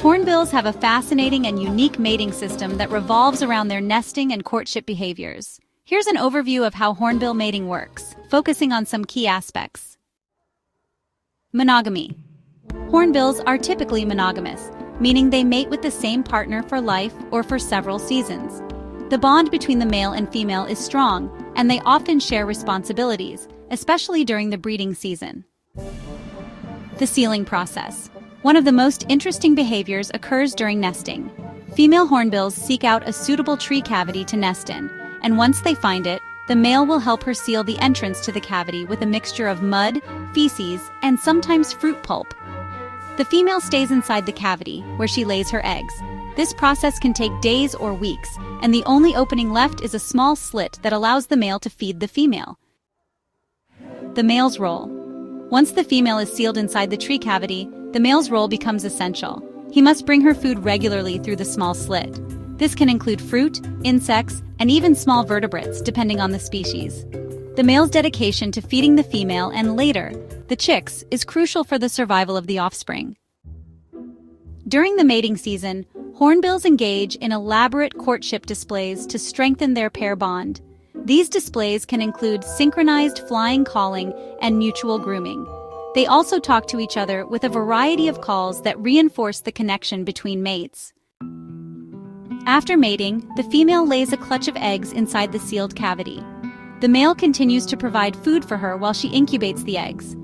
Hornbills have a fascinating and unique mating system that revolves around their nesting and courtship behaviors. Here's an overview of how hornbill mating works, focusing on some key aspects. Monogamy. Hornbills are typically monogamous, meaning they mate with the same partner for life or for several seasons. The bond between the male and female is strong, and they often share responsibilities, especially during the breeding season. The sealing process. One of the most interesting behaviors occurs during nesting. Female hornbills seek out a suitable tree cavity to nest in, and once they find it, the male will help her seal the entrance to the cavity with a mixture of mud, feces, and sometimes fruit pulp. The female stays inside the cavity, where she lays her eggs. This process can take days or weeks, and the only opening left is a small slit that allows the male to feed the female. The male's role. Once the female is sealed inside the tree cavity, the male's role becomes essential. He must bring her food regularly through the small slit. This can include fruit, insects, and even small vertebrates, depending on the species. The male's dedication to feeding the female and later, the chicks, is crucial for the survival of the offspring. During the mating season, hornbills engage in elaborate courtship displays to strengthen their pair bond. These displays can include synchronized flying calling and mutual grooming. They also talk to each other with a variety of calls that reinforce the connection between mates. After mating, the female lays a clutch of eggs inside the sealed cavity. The male continues to provide food for her while she incubates the eggs.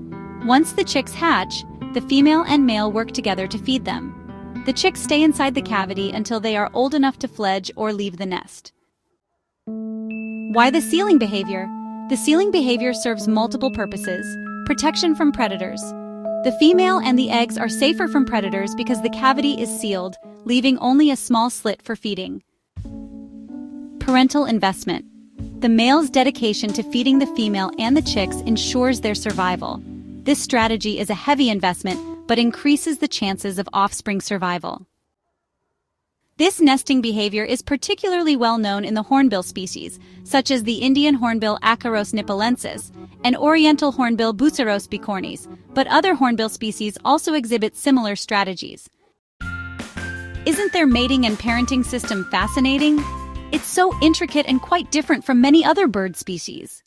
Once the chicks hatch, the female and male work together to feed them. The chicks stay inside the cavity until they are old enough to fledge or leave the nest. Why the sealing behavior? The sealing behavior serves multiple purposes. Protection from predators. The female and the eggs are safer from predators because the cavity is sealed, leaving only a small slit for feeding. Parental investment. The male's dedication to feeding the female and the chicks ensures their survival. This strategy is a heavy investment, but increases the chances of offspring survival. This nesting behavior is particularly well known in the hornbill species, such as the Indian hornbill Acaros nipolensis and Oriental hornbill Buceros bicornis, but other hornbill species also exhibit similar strategies. Isn't their mating and parenting system fascinating? It's so intricate and quite different from many other bird species.